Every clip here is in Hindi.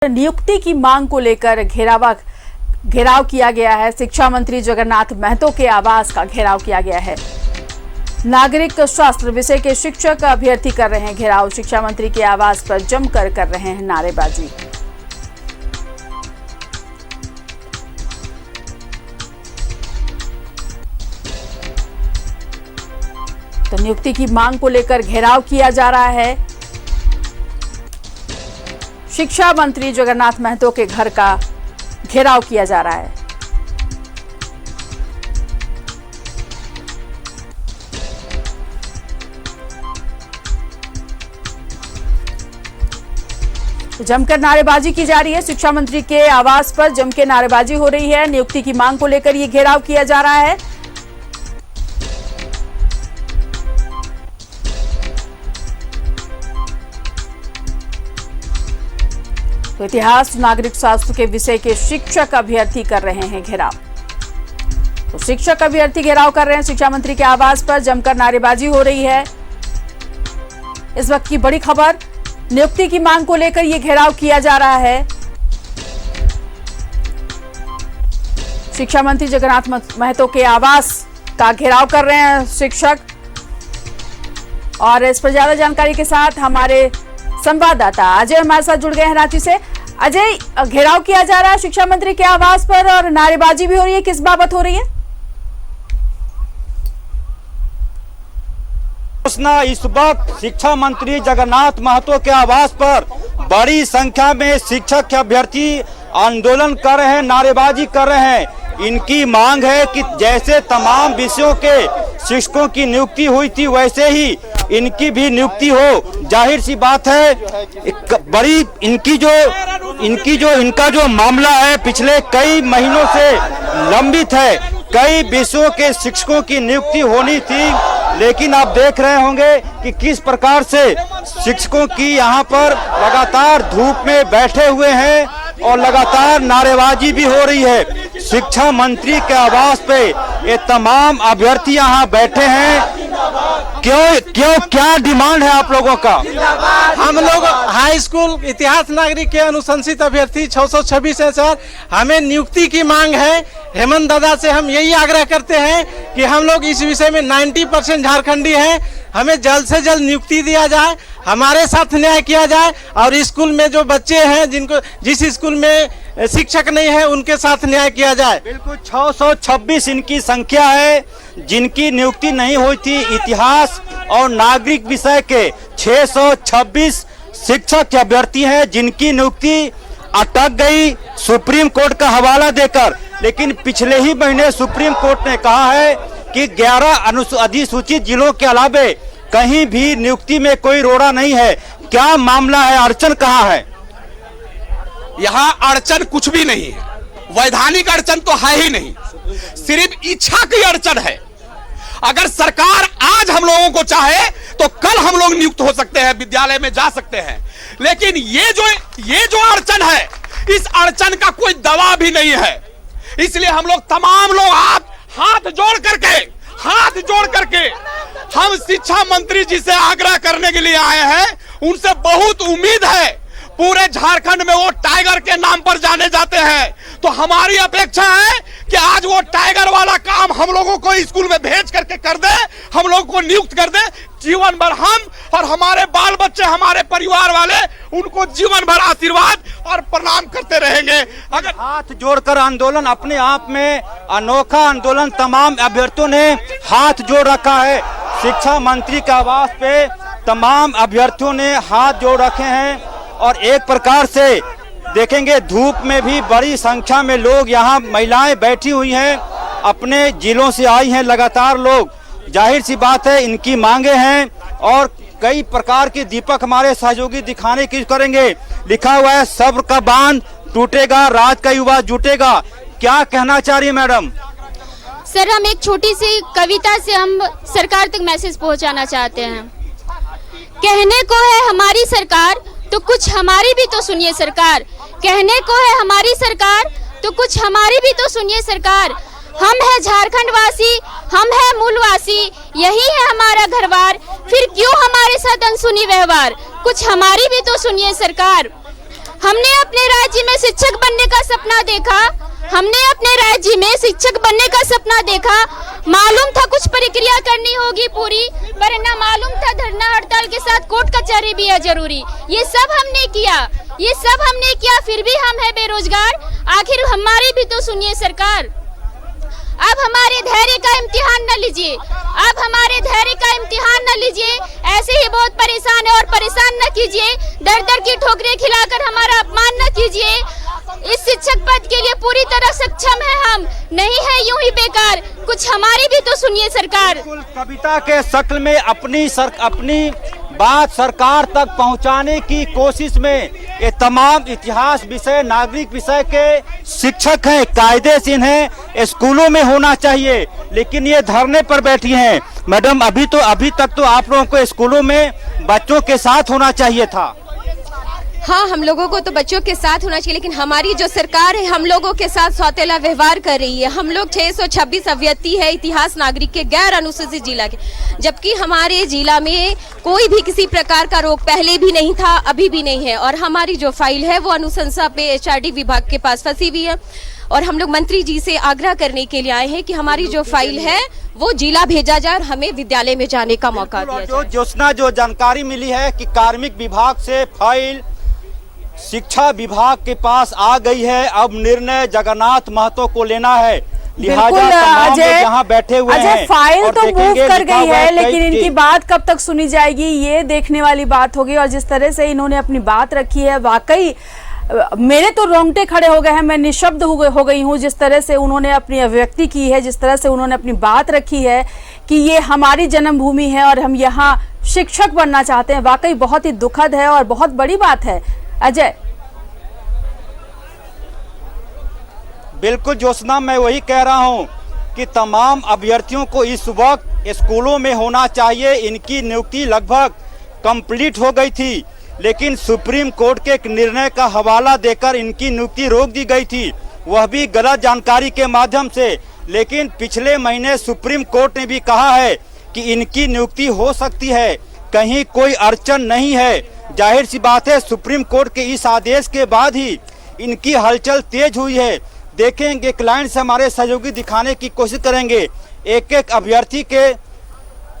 नियुक्ति की मांग को लेकर घेराव किया गया है। शिक्षा मंत्री जगन्नाथ महतो के आवास का घेराव किया गया है। नागरिक शास्त्र विषय के शिक्षक अभ्यर्थी कर रहे हैं घेराव। शिक्षा मंत्री के आवास पर जमकर कर रहे हैं नारेबाजी। तो नियुक्ति की मांग को लेकर घेराव किया जा रहा है। शिक्षा मंत्री जगन्नाथ महतो के घर का घेराव किया जा रहा है। जमकर नारेबाजी की जा रही है। शिक्षा मंत्री के आवास पर जम के नारेबाजी हो रही है। नियुक्ति की मांग को लेकर यह घेराव किया जा रहा है। तो इतिहास नागरिक शास्त्र के विषय के शिक्षक अभ्यर्थी कर रहे हैं घेराव। तो शिक्षक अभ्यर्थी घेराव कर रहे हैं। शिक्षा मंत्री के आवास पर जमकर नारेबाजी हो रही है। इस वक्त की बड़ी खबर, नियुक्ति की मांग को लेकर यह घेराव किया जा रहा है। शिक्षा मंत्री जगन्नाथ महतो के आवास का घेराव कर रहे हैं शिक्षक। और इस पर ज्यादा जानकारी के साथ हमारे संवाददाता अजय हमारे साथ जुड़ गए हैं रांची से। अजय, घेराव किया जा रहा है शिक्षा मंत्री के आवास पर और नारेबाजी भी हो रही है, किस बाबत हो रही है? इस वक्त शिक्षा मंत्री जगन्नाथ महतो के आवास पर बड़ी संख्या में शिक्षक अभ्यर्थी आंदोलन कर रहे हैं, नारेबाजी कर रहे हैं। इनकी मांग है कि जैसे तमाम विषयों के शिक्षकों की नियुक्ति हुई थी वैसे ही इनकी भी नियुक्ति हो। जाहिर सी बात है, बड़ी इनका जो मामला है पिछले कई महीनों से लंबित है। कई विषयों के शिक्षकों की नियुक्ति होनी थी, लेकिन आप देख रहे होंगे कि किस प्रकार से शिक्षकों की यहाँ पर लगातार धूप में बैठे हुए हैं और लगातार नारेबाजी भी हो रही है। शिक्षा मंत्री के आवास पे ये तमाम अभ्यर्थी यहाँ बैठे हैं। क्यों क्या डिमांड है आप लोगों का? हम लोग हाई स्कूल इतिहास नागरिक के अनुशंसित अभ्यर्थी 626 है सर। हमें नियुक्ति की मांग है। हेमंत दादा से हम यही आग्रह करते हैं कि हम लोग इस विषय में 90% झारखंडी हैं। हमें जल्द से जल्द नियुक्ति दिया जाए, हमारे साथ न्याय किया जाए और स्कूल में जो बच्चे हैं जिस स्कूल में शिक्षक नहीं है उनके साथ न्याय किया जाए। बिल्कुल 626 इनकी संख्या है जिनकी नियुक्ति नहीं हुई थी। इतिहास और नागरिक विषय के 626 शिक्षक अभ्यर्थी हैं जिनकी नियुक्ति अटक गई सुप्रीम कोर्ट का हवाला देकर। लेकिन पिछले ही महीने सुप्रीम कोर्ट ने कहा है कि 11 अधिसूचित जिलों के अलावे कहीं भी नियुक्ति में कोई रोड़ा नहीं है। क्या मामला है? अड़चन कहाँ है? यहाँ अड़चन कुछ भी नहीं है। वैधानिक अड़चन तो है ही नहीं, सिर्फ इच्छा की अड़चन है। अगर सरकार आज हम लोगों को चाहे तो कल हम लोग नियुक्त हो सकते हैं, विद्यालय में जा सकते हैं। लेकिन ये जो अड़चन है, इस अड़चन का कोई दवा भी नहीं है। इसलिए हम लोग तमाम लोग हाथ जोड़ करके हम शिक्षा मंत्री जी से आग्रह करने के लिए आए हैं। उनसे बहुत उम्मीद है। पूरे झारखंड में वो टाइगर के नाम पर जाने जाते हैं, तो हमारी अपेक्षा है कि आज वो टाइगर वाला काम हम लोगों को स्कूल में भेज करके कर दे, हम लोगों को नियुक्त कर दे। जीवन भर हम और हमारे बाल बच्चे, हमारे परिवार वाले उनको जीवन भर आशीर्वाद और प्रणाम करते रहेंगे। अगर हाथ जोड़कर आंदोलन अपने आप में अनोखा आंदोलन तमाम अभ्यर्थियों ने हाथ जोड़ रखा है। शिक्षा मंत्री के आवास पे तमाम अभ्यर्थियों ने हाथ जोड़ रखे हैं और एक प्रकार से देखेंगे धूप में भी बड़ी संख्या में लोग यहाँ महिलाएं बैठी हुई हैं, अपने जिलों से आई हैं लगातार लोग। जाहिर सी बात है इनकी मांगे हैं और कई प्रकार के दीपक हमारे सहयोगी दिखाने की करेंगे। लिखा हुआ है सब्र का बांध टूटेगा, राज का युवा जुटेगा। क्या कहना चाह रही है मैडम? सर, हम एक छोटी सी कविता से हम सरकार तक मैसेज पहुंचाना चाहते हैं। कहने को है हमारी सरकार तो कुछ हमारी भी तो सुनिए सरकार। कहने को है हमारी सरकार तो कुछ हमारी भी तो सुनिए सरकार। हम है झारखंड वासी, हम है मूलवासी, यही है हमारा घरवार। फिर क्यों हमारे साथ अनसुनी व्यवहार, कुछ हमारी भी तो सुनिए सरकार। हमने अपने राज्य में शिक्षक बनने का सपना देखा, हमने अपने राज्य में शिक्षक बनने का सपना देखा। मालूम था कुछ प्रक्रिया करनी होगी पूरी, पर न मालूम था धरना हड़ताल के साथ कोर्ट कचहरी भी है जरूरी। ये सब हमने किया, फिर भी हम है बेरोजगार। आखिर हमारी भी तो सुनिए सरकार। अब हमारे धैर्य का इम्तिहान न लीजिए, ऐसे ही बहुत परेशान है और परेशान न कीजिए। दर दर की ठोकरें खिलाकर हमारा अपमान न कीजिए। इस शिक्षक पद के लिए पूरी तरह सक्षम है हम, नहीं है यूं ही बेकार। कुछ हमारी भी तो सुनिए सरकार। कविता के शक्ल में अपनी बात सरकार तक पहुंचाने की कोशिश में ये तमाम इतिहास विषय, नागरिक विषय के शिक्षक हैं, कायदे से इन्हें स्कूलों में होना चाहिए, लेकिन ये धरने पर बैठी हैं। मैडम, अभी तक तो आप लोगों को स्कूलों में बच्चों के साथ होना चाहिए था। हाँ, हम लोगों को तो बच्चों के साथ होना चाहिए, लेकिन हमारी जो सरकार है हम लोगों के साथ सौतेला व्यवहार कर रही है। हम लोग 626 अभ्यर्थी है इतिहास नागरिक के, गैर अनुसूचित जिला के, जबकि हमारे जिला में कोई भी किसी प्रकार का रोग पहले भी नहीं था, अभी भी नहीं है। और हमारी जो फाइल है वो अनुशंसा पे HRD विभाग के पास फंसी हुई है। और हम लोग मंत्री जी से आग्रह करने के लिए आए हैं कि हमारी जो फाइल है वो जिला भेजा जाए और हमें विद्यालय में जाने का मौका दिया जाए। जो जानकारी मिली है कि कार्मिक विभाग से फाइल शिक्षा विभाग के पास आ गई है, अब निर्णय जगन्नाथ महतो को लेना है। लिहाजा तमाम जहां बैठे हुए हैं, फाइल तो मूव कर गई है, लेकिन इनकी बात कब तक सुनी जाएगी ये देखने वाली बात होगी। और जिस तरह से इन्होंने अपनी बात रखी है, वाकई मेरे तो रोंगटे खड़े हो गए हैं, मैं निशब्द हो गई हूँ। जिस तरह से उन्होंने अपनी अभिव्यक्ति की है, जिस तरह से उन्होंने अपनी बात रखी है कि ये हमारी जन्मभूमि है और हम यहाँ शिक्षक बनना चाहते हैं, वाकई बहुत ही दुखद है और बहुत बड़ी बात है। अजय। बिल्कुल ज्योत्सना, मैं वही कह रहा हूं कि तमाम अभ्यर्थियों को इस वक्त स्कूलों में होना चाहिए। इनकी नियुक्ति लगभग कंप्लीट हो गई थी, लेकिन सुप्रीम कोर्ट के एक निर्णय का हवाला देकर इनकी नियुक्ति रोक दी गई थी, वह भी गलत जानकारी के माध्यम से। लेकिन पिछले महीने सुप्रीम कोर्ट ने भी कहा है कि इनकी नियुक्ति हो सकती है, कहीं कोई अड़चन नहीं है। जाहिर सी बात है, सुप्रीम कोर्ट के इस आदेश के बाद ही इनकी हलचल तेज हुई है। देखेंगे, क्लाइंट से हमारे सहयोगी दिखाने की कोशिश करेंगे। एक एक अभ्यर्थी के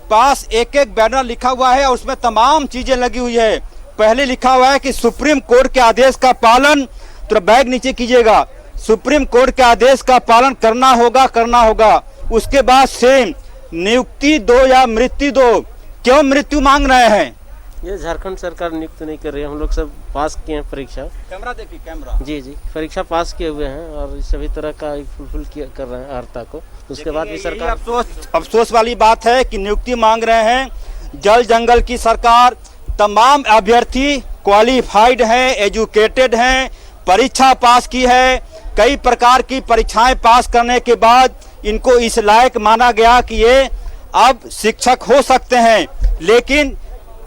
पास एक एक बैनर लिखा हुआ है और उसमें तमाम चीजें लगी हुई है। पहले लिखा हुआ है कि सुप्रीम कोर्ट के आदेश का पालन, तो बैग नीचे कीजिएगा, सुप्रीम कोर्ट के आदेश का पालन करना होगा। उसके बाद सेम नियुक्ति दो या मृत्यु दो। क्यों मृत्यु मांग रहे हैं? ये झारखंड सरकार नियुक्त नहीं कर रही है, हम लोग सब पास किए हैं परीक्षा। कैमरा देखिए, कैमरा। जी, परीक्षा पास किए हुए हैं और सभी तरह का फुलफिल कर रहे हैं अर्हता को। उसके बाद भी सरकार अफसोस वाली बात है कि नियुक्ति मांग रहे हैं। जल जंगल की सरकार, तमाम अभ्यर्थी क्वालिफाइड हैं, एजुकेटेड हैं, परीक्षा पास की है। कई प्रकार की परीक्षाएं पास करने के बाद इनको इस लायक माना गया कि ये अब शिक्षक हो सकते हैं, लेकिन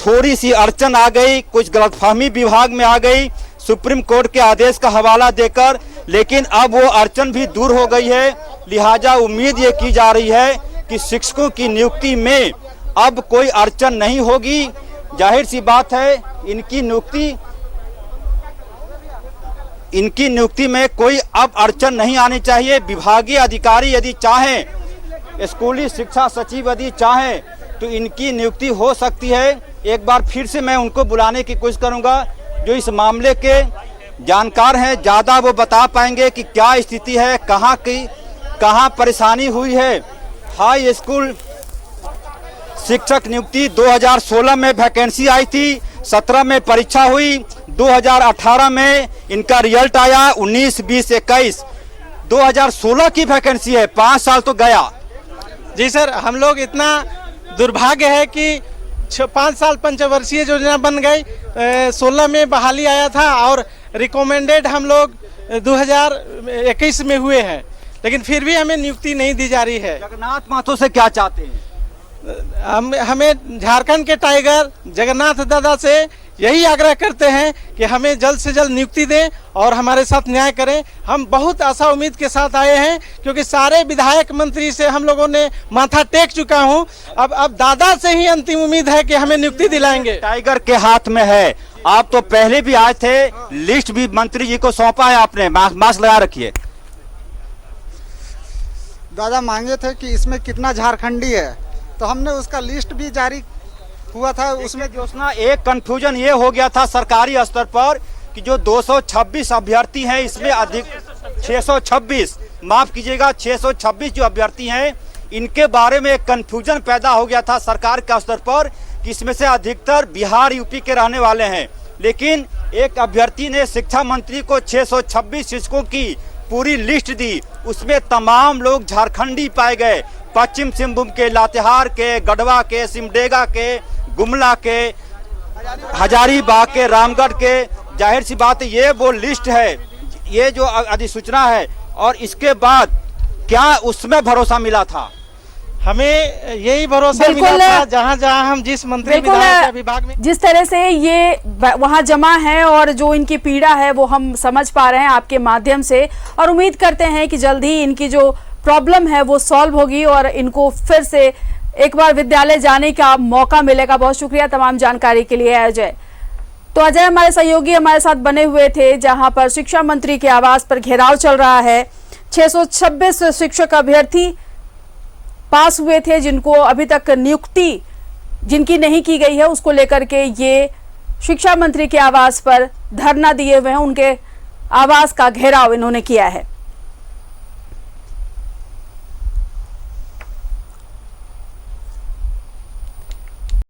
थोड़ी सी अड़चन आ गई, कुछ गलतफहमी विभाग में आ गई सुप्रीम कोर्ट के आदेश का हवाला देकर, लेकिन अब वो अड़चन भी दूर हो गई है। लिहाजा उम्मीद ये की जा रही है कि शिक्षकों की नियुक्ति में अब कोई अड़चन नहीं होगी। जाहिर सी बात है, इनकी नियुक्ति में कोई अब अड़चन नहीं आनी चाहिए। विभागीय अधिकारी यदि चाहें, स्कूली शिक्षा सचिव यदि चाहें, तो इनकी नियुक्ति हो सकती है। एक बार फिर से मैं उनको बुलाने की कोशिश करूंगा, जो इस मामले के जानकार हैं, ज़्यादा वो बता पाएंगे कि क्या स्थिति है, कहाँ परेशानी हुई है। हाई स्कूल शिक्षक नियुक्ति 2016 में वैकेंसी आई थी, 17 में परीक्षा हुई, 2018 में इनका रिजल्ट आया, 19, 20, 21, 2016 की वैकेंसी है, 5 साल तो गया। जी सर, हम लोग इतना दुर्भाग्य है कि 5 साल पंचवर्षीय योजना बन गई। 16 में बहाली आया था और रिकमेंडेड हम लोग 2021 में हुए हैं, लेकिन फिर भी हमें नियुक्ति नहीं दी जा रही है। जगन्नाथ महतो से क्या चाहते हैं? हमें झारखंड के टाइगर जगन्नाथ दादा से यही आग्रह करते हैं कि हमें जल्द से जल्द नियुक्ति दें और हमारे साथ न्याय करें। हम बहुत आशा उम्मीद के साथ आए हैं, क्योंकि सारे विधायक मंत्री से हम लोगों ने माथा टेक चुका हूं। अब दादा से ही अंतिम उम्मीद है कि हमें नियुक्ति दिलाएंगे। टाइगर के हाथ में है। आप तो पहले भी आए थे, लिस्ट भी मंत्री जी को सौंपा है आपने। मास्क लगा रखिए। दादा मांगे थे कि इसमें कितना झारखंडी है, तो हमने उसका लिस्ट भी जारी हुआ था। उसमें जोशना एक कंफ्यूजन ये हो गया था सरकारी स्तर पर कि जो 226 अभ्यर्थी हैं, इसमें अधिक 626, माफ कीजिएगा 626 जो अभ्यर्थी हैं, इनके बारे में एक कंफ्यूजन पैदा हो गया था सरकार के स्तर पर कि इसमें से अधिकतर बिहार यूपी के रहने वाले हैं। लेकिन एक अभ्यर्थी ने शिक्षा मंत्री को 626 शिक्षकों की पूरी लिस्ट दी, उसमें तमाम लोग झारखंडी पाए गए। पश्चिम सिंहभूम के, लातेहार के, गढ़वा के, सिमडेगा के, गुमला के, हजारीबाग के, रामगढ़ के। जाहिर सी बात है ये वो लिस्ट है, ये जो अधिसूचना है। और इसके बाद क्या उसमें भरोसा मिला था? हमें यही भरोसा मिला था जहां हम जिस मंत्री विभाग में जिस तरह से ये वहां जमा है और जो इनकी पीड़ा है वो हम समझ पा रहे हैं आपके माध्यम से, और उम्मीद करते हैं कि जल्द ही इनकी जो प्रॉब्लम है वो सॉल्व होगी और इनको फिर से एक बार विद्यालय जाने का मौका मिलेगा। बहुत शुक्रिया तमाम जानकारी के लिए अजय। तो अजय हमारे सहयोगी हमारे साथ बने हुए थे, जहां पर शिक्षा मंत्री के आवास पर घेराव चल रहा है। 626 शिक्षक अभ्यर्थी पास हुए थे, जिनको अभी तक नियुक्ति जिनकी नहीं की गई है, उसको लेकर के ये शिक्षा मंत्री के आवास पर धरना दिए हुए हैं। उनके आवास का घेराव इन्होंने किया है।